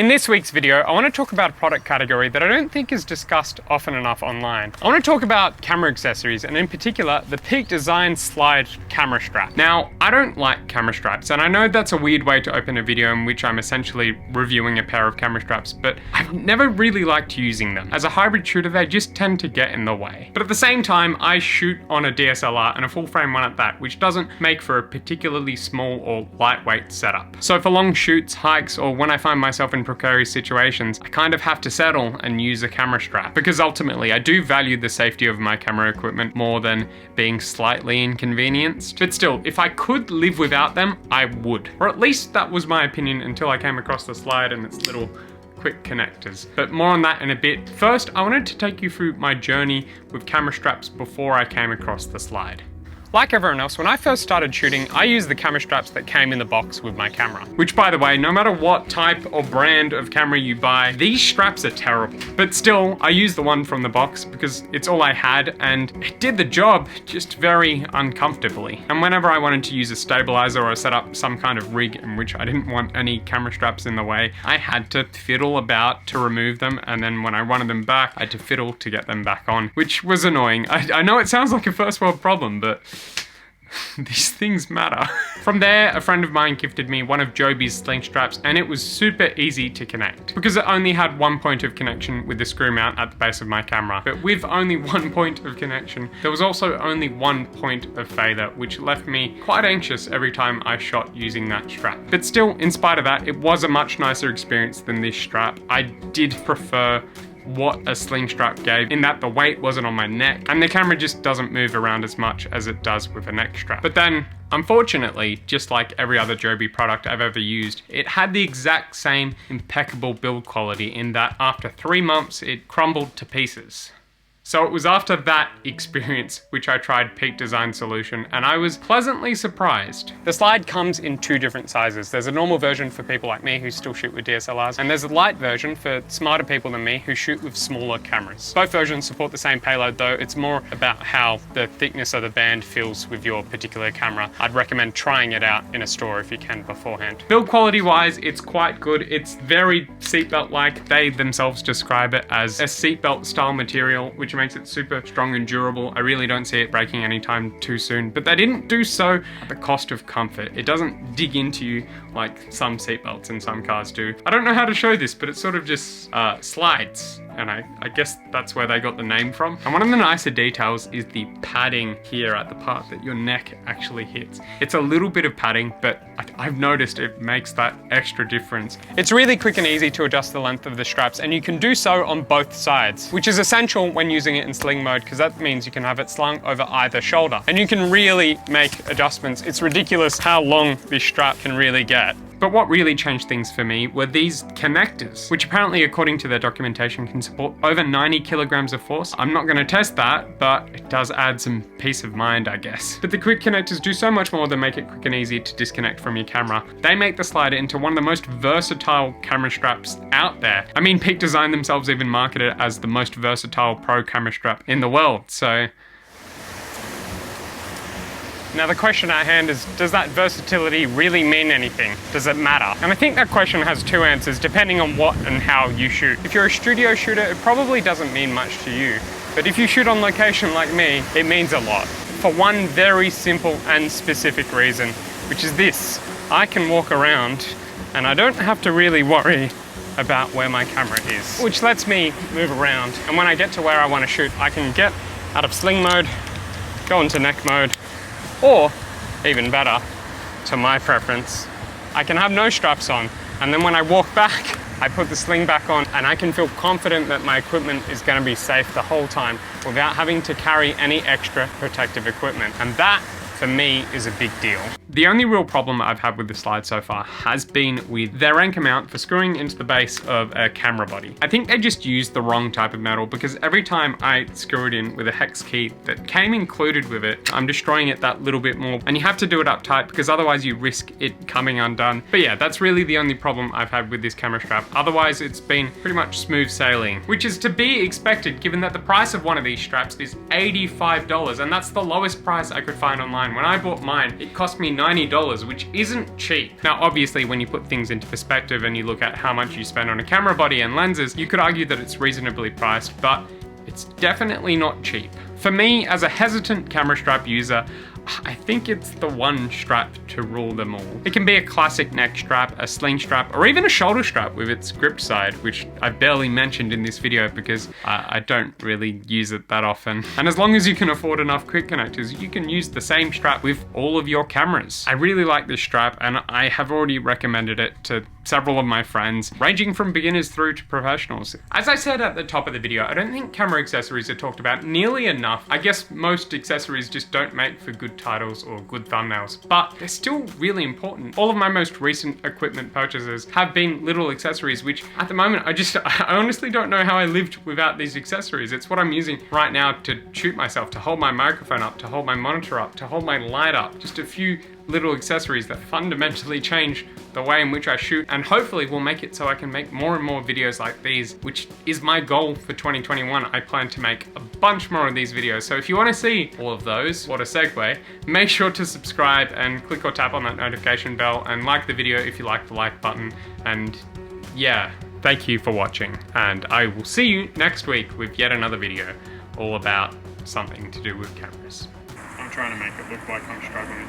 In this week's video, I want to talk about a product category that I don't think is discussed often enough online. I want to talk about camera accessories, and in particular, the Peak Design Slide camera strap. Now, I don't like camera straps, and I know that's a weird way to open a video in which I'm essentially reviewing a pair of camera straps, but I've never really liked using them. As a hybrid shooter, they just tend to get in the way. But at the same time, I shoot on a DSLR and a full frame one at that, which doesn't make for a particularly small or lightweight setup. So for long shoots, hikes, or when I find myself in precarious situations, I kind of have to settle and use a camera strap, because ultimately I do value the safety of my camera equipment more than being slightly inconvenienced. But still, if I could live without them, I would. Or at least that was my opinion until I came across the Slide and its little quick connectors. But more on that in a bit. First, I wanted to take you through my journey with camera straps before I came across the Slide. Like everyone else, when I first started shooting, I used the camera straps that came in the box with my camera. Which, by the way, no matter what type or brand of camera you buy, these straps are terrible. But still, I used the one from the box because it's all I had and it did the job, just very uncomfortably. And whenever I wanted to use a stabilizer or set up some kind of rig in which I didn't want any camera straps in the way, I had to fiddle about to remove them, and then when I wanted them back, I had to fiddle to get them back on, which was annoying. I know it sounds like a first world problem, but these things matter. From there, a friend of mine gifted me one of Joby's sling straps, and it was super easy to connect because it only had one point of connection with the screw mount at the base of my camera. But with only one point of connection, there was also only one point of failure, which left me quite anxious every time I shot using that strap. But still, in spite of that, it was a much nicer experience than this strap. I did prefer what a sling strap gave, in that the weight wasn't on my neck and the camera just doesn't move around as much as it does with a neck strap. But then, unfortunately, just like every other Joby product I've ever used, it had the exact same impeccable build quality in that after 3 months it crumbled to pieces. So it was after that experience which I tried Peak Design Solution, and I was pleasantly surprised. The Slide comes in 2 different sizes. There's a normal version for people like me who still shoot with DSLRs, and there's a light version for smarter people than me who shoot with smaller cameras. Both versions support the same payload though. It's more about how the thickness of the band feels with your particular camera. I'd recommend trying it out in a store if you can beforehand. Build quality wise, it's quite good. It's very seatbelt-like. They themselves describe it as a seatbelt style material, which makes it super strong and durable. I really don't see it breaking anytime too soon, but they didn't do so at the cost of comfort. It doesn't dig into you like some seatbelts in some cars do. I don't know how to show this, but it sort of just slides, and I guess that's where they got the name from. And one of the nicer details is the padding here at the part that your neck actually hits. It's a little bit of padding, but I've noticed it makes that extra difference. It's really quick and easy to adjust the length of the straps, and you can do so on both sides, which is essential when using it in sling mode, because that means you can have it slung over either shoulder. And you can really make adjustments. It's ridiculous how long this strap can really get. But what really changed things for me were these connectors, which apparently, according to their documentation, can support over 90 kilograms of force. I'm not going to test that, but it does add some peace of mind, I guess. But the quick connectors do so much more than make it quick and easy to disconnect from your camera. They make the Slide into one of the most versatile camera straps out there. I mean, Peak Design themselves even market it as the most versatile pro camera strap in the world, so now the question at hand is, does that versatility really mean anything? Does it matter? And I think that question has 2 answers depending on what and how you shoot. If you're a studio shooter, it probably doesn't mean much to you. But if you shoot on location like me, it means a lot. For one very simple and specific reason, which is this: I can walk around and I don't have to really worry about where my camera is, which lets me move around. And when I get to where I want to shoot, I can get out of sling mode, go into neck mode, or, even better, to my preference, I can have no straps on, and then when I walk back, I put the sling back on, and I can feel confident that my equipment is going to be safe the whole time without having to carry any extra protective equipment. And that, for me, is a big deal. The only real problem I've had with the Slide so far has been with their anchor mount for screwing into the base of a camera body. I think they just used the wrong type of metal, because every time I screw it in with a hex key that came included with it, I'm destroying it that little bit more, and you have to do it up tight because otherwise you risk it coming undone. But yeah, that's really the only problem I've had with this camera strap. Otherwise, it's been pretty much smooth sailing, which is to be expected given that the price of one of these straps is $85, and that's the lowest price I could find online online. When I bought mine, it cost me $90, which isn't cheap. Now, obviously, when you put things into perspective and you look at how much you spend on a camera body and lenses, you could argue that it's reasonably priced, but it's definitely not cheap. For me, as a hesitant camera strap user, I think it's the one strap to rule them all. It can be a classic neck strap, a sling strap, or even a shoulder strap with its grip side, which I barely mentioned in this video because I don't really use it that often. And as long as you can afford enough quick connectors, you can use the same strap with all of your cameras. I really like this strap, and I have already recommended it to several of my friends, ranging from beginners through to professionals. As I said at the top of the video, I don't think camera accessories are talked about nearly enough. I guess most accessories just don't make for good titles or good thumbnails, but they're still really important. All of my most recent equipment purchases have been little accessories, which at the moment, I honestly don't know how I lived without these accessories. It's what I'm using right now to shoot myself, to hold my microphone up, to hold my monitor up, to hold my light up. Just a few little accessories that fundamentally change the way in which I shoot, and hopefully will make it so I can make more and more videos like these, which is my goal for 2021. I plan to make a bunch more of these videos. So if you want to see all of those, what a segue, make sure to subscribe and click or tap on that notification bell and like the video if you like the like button. And yeah, thank you for watching, and I will see you next week with yet another video all about something to do with cameras. I'm trying to make it look like I'm struggling.